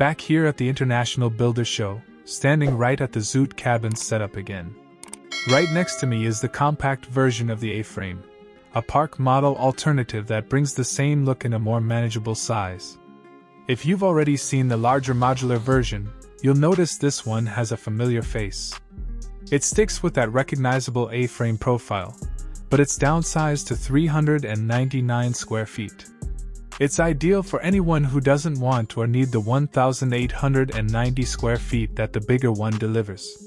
Back here at the International Builder Show, standing right at the Zoot Cabins setup again. Right next to me is the compact version of the A-frame, a park model alternative that brings the same look in a more manageable size. If you've already seen the larger modular version, you'll notice this one has a familiar face. It sticks with that recognizable A-frame profile, but it's downsized to 399 square feet. It's ideal for anyone who doesn't want or need the 1,890 square feet that the bigger one delivers.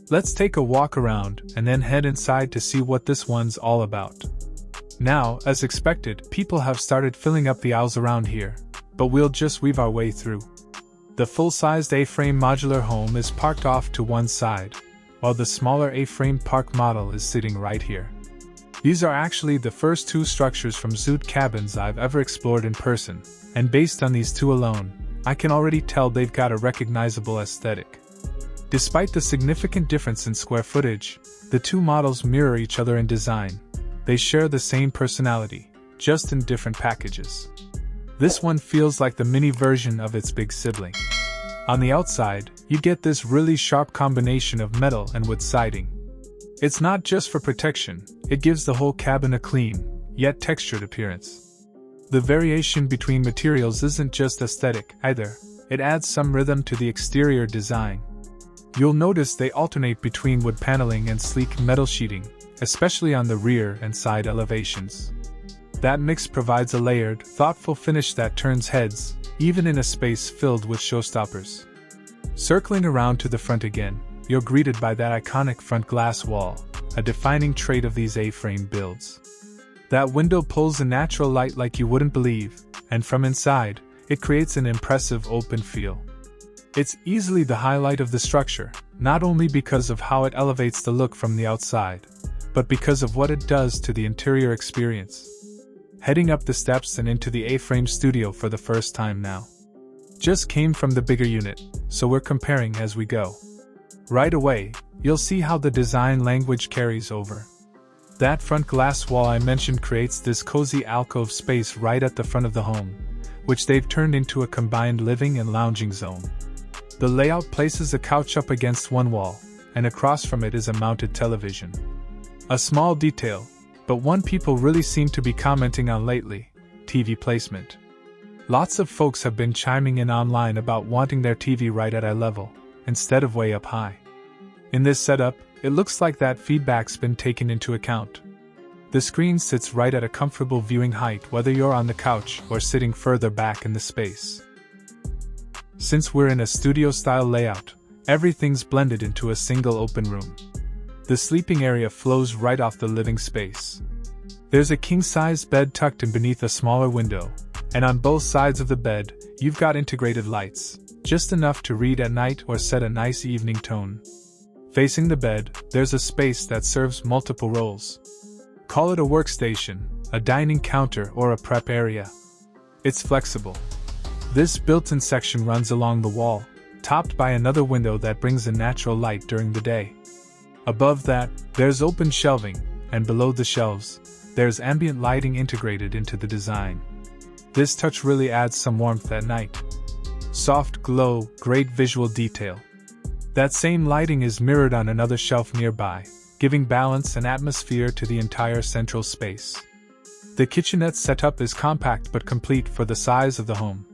Let's take a walk around and then head inside to see what this one's all about. Now, as expected, people have started filling up the aisles around here, but we'll just weave our way through. The full-sized A-frame modular home is parked off to one side, while the smaller A-frame park model is sitting right here. These are actually the first two structures from Zoot Cabins I've ever explored in person, and based on these two alone, I can already tell they've got a recognizable aesthetic. Despite the significant difference in square footage, the two models mirror each other in design. They share the same personality, just in different packages. This one feels like the mini version of its big sibling. On the outside, you get this really sharp combination of metal and wood siding. It's not just for protection, it gives the whole cabin a clean, yet textured appearance. The variation between materials isn't just aesthetic either, it adds some rhythm to the exterior design. You'll notice they alternate between wood paneling and sleek metal sheeting, especially on the rear and side elevations. That mix provides a layered, thoughtful finish that turns heads, even in a space filled with showstoppers. Circling around to the front again, you're greeted by that iconic front glass wall, a defining trait of these A-frame builds. That window pulls in natural light like you wouldn't believe, and from inside, it creates an impressive open feel. It's easily the highlight of the structure, not only because of how it elevates the look from the outside, but because of what it does to the interior experience. Heading up the steps and into the A-frame studio for the first time now. Just came from the bigger unit, so we're comparing as we go. Right away, you'll see how the design language carries over. That front glass wall I mentioned creates this cozy alcove space right at the front of the home, which they've turned into a combined living and lounging zone. The layout places a couch up against one wall, and across from it is a mounted television. A small detail, but one people really seem to be commenting on lately: TV placement. Lots of folks have been chiming in online about wanting their TV right at eye level, instead of way up high. In this setup, it looks like that feedback's been taken into account. The screen sits right at a comfortable viewing height whether you're on the couch or sitting further back in the space. Since we're in a studio-style layout, everything's blended into a single open room. The sleeping area flows right off the living space. There's a king-size bed tucked in beneath a smaller window, and on both sides of the bed, you've got integrated lights, just enough to read at night or set a nice evening tone. Facing the bed, there's a space that serves multiple roles. Call it a workstation, a dining counter, or a prep area. It's flexible. This built-in section runs along the wall, topped by another window that brings in natural light during the day. Above that, there's open shelving, and below the shelves, there's ambient lighting integrated into the design. This touch really adds some warmth at night. Soft glow, great visual detail. That same lighting is mirrored on another shelf nearby, giving balance and atmosphere to the entire central space. The kitchenette setup is compact but complete for the size of the home.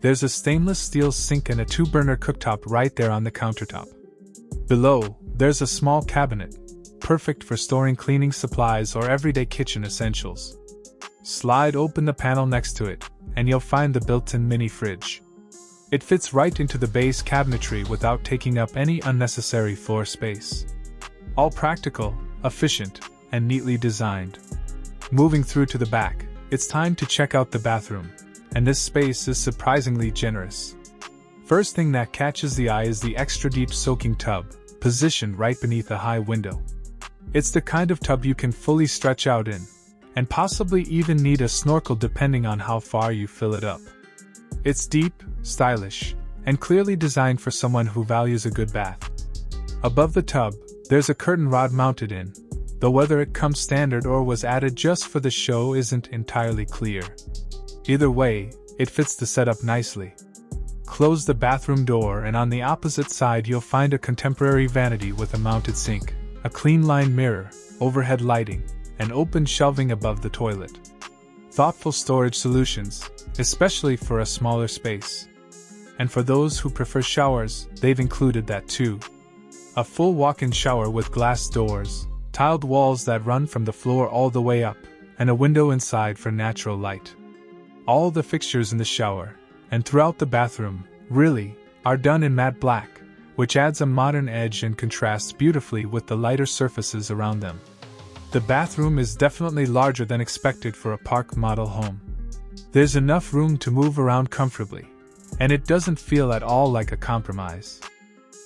There's a stainless steel sink and a 2-burner cooktop right there on the countertop. Below, there's a small cabinet, perfect for storing cleaning supplies or everyday kitchen essentials. Slide open the panel next to it, and you'll find the built-in mini fridge. It fits right into the base cabinetry without taking up any unnecessary floor space. All practical, efficient, and neatly designed. Moving through to the back, it's time to check out the bathroom, and this space is surprisingly generous. First thing that catches the eye is the extra deep soaking tub, positioned right beneath a high window. It's the kind of tub you can fully stretch out in, and possibly even need a snorkel depending on how far you fill it up. It's deep, stylish, and clearly designed for someone who values a good bath. Above the tub, there's a curtain rod mounted in, though whether it comes standard or was added just for the show isn't entirely clear. Either way, it fits the setup nicely. close the bathroom door, and on the opposite side you'll find a contemporary vanity with a mounted sink, a clean-lined mirror, overhead lighting, and open shelving above the toilet. Thoughtful storage solutions, especially for a smaller space. And for those who prefer showers, they've included that too. A full walk-in shower with glass doors, tiled walls that run from the floor all the way up, and a window inside for natural light. All the fixtures in the shower, and throughout the bathroom, really, are done in matte black, which adds a modern edge and contrasts beautifully with the lighter surfaces around them. The bathroom is definitely larger than expected for a park model home. There's enough room to move around comfortably, and it doesn't feel at all like a compromise.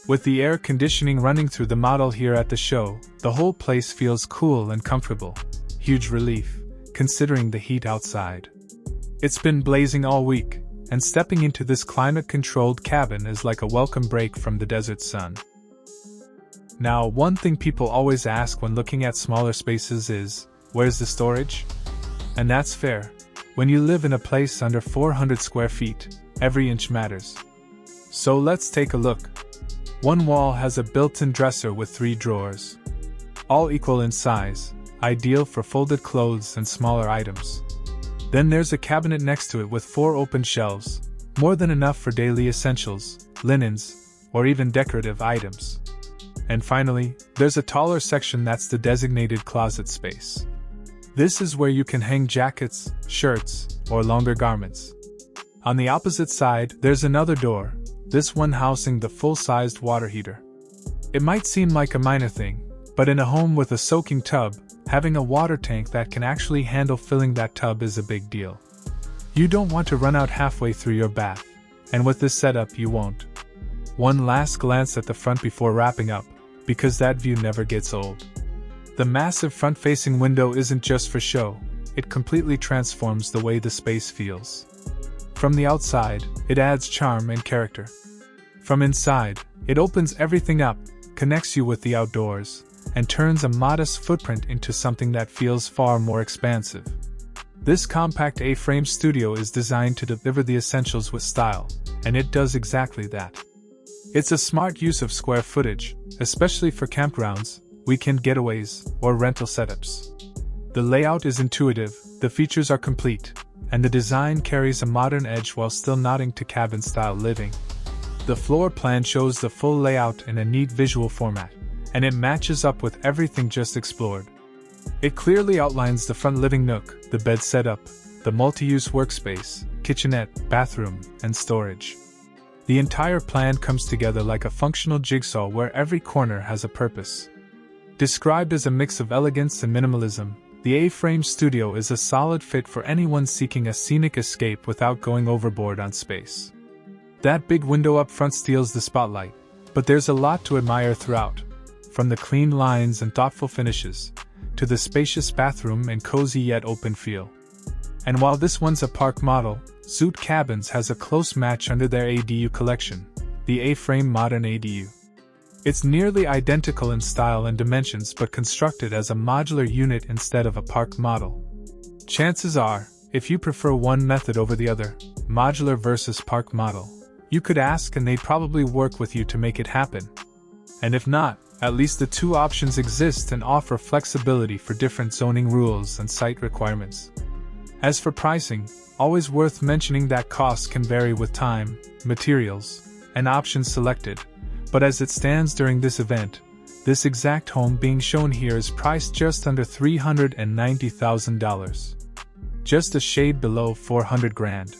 With the air conditioning running through the model here at the show, the whole place feels cool and comfortable. Huge relief, considering the heat outside. It's been blazing all week, and stepping into this climate-controlled cabin is like a welcome break from the desert sun. Now, one thing people always ask when looking at smaller spaces is, where's the storage? And that's fair. When you live in a place under 400 square feet, every inch matters. So let's take a look. One wall has a built-in dresser with 3 drawers. All equal in size, ideal for folded clothes and smaller items. Then there's a cabinet next to it with 4 open shelves, more than enough for daily essentials, linens, or even decorative items. And finally, there's a taller section that's the designated closet space. This is where you can hang jackets, shirts, or longer garments. On the opposite side, there's another door, this one housing the full-sized water heater. It might seem like a minor thing, but in a home with a soaking tub, having a water tank that can actually handle filling that tub is a big deal. You don't want to run out halfway through your bath, and with this setup you won't. One last glance at the front before wrapping up, because that view never gets old. The massive front-facing window isn't just for show, it completely transforms the way the space feels. From the outside, it adds charm and character. From inside, it opens everything up, connects you with the outdoors, and turns a modest footprint into something that feels far more expansive. This compact A-frame studio is designed to deliver the essentials with style, and it does exactly that. It's a smart use of square footage, especially for campgrounds, weekend getaways, or rental setups. The layout is intuitive, the features are complete, and the design carries a modern edge while still nodding to cabin-style living. The floor plan shows the full layout in a neat visual format, and it matches up with everything just explored. It clearly outlines the front living nook, the bed setup, the multi-use workspace, kitchenette, bathroom, and storage. The entire plan comes together like a functional jigsaw where every corner has a purpose. Described as a mix of elegance and minimalism, the A-frame studio is a solid fit for anyone seeking a scenic escape without going overboard on space. That big window up front steals the spotlight, but there's a lot to admire throughout, from the clean lines and thoughtful finishes, to the spacious bathroom and cozy yet open feel. And while this one's a park model, Zoot Cabins has a close match under their ADU collection, the A-frame Modern ADU. It's nearly identical in style and dimensions but constructed as a modular unit instead of a park model. Chances are, if you prefer one method over the other, modular versus park model, you could ask and they'd probably work with you to make it happen. And if not, at least the two options exist and offer flexibility for different zoning rules and site requirements. As for pricing, always worth mentioning that costs can vary with time, materials, and options selected, but as it stands during this event, this exact home being shown here is priced just under $390,000. Just a shade below $400,000.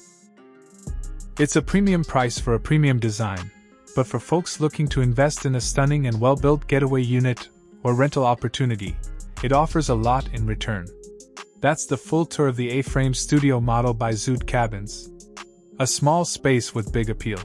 It's a premium price for a premium design, but for folks looking to invest in a stunning and well-built getaway unit or rental opportunity, it offers a lot in return. That's the full tour of the A-frame studio model by Zoot Cabins. A small space with big appeal.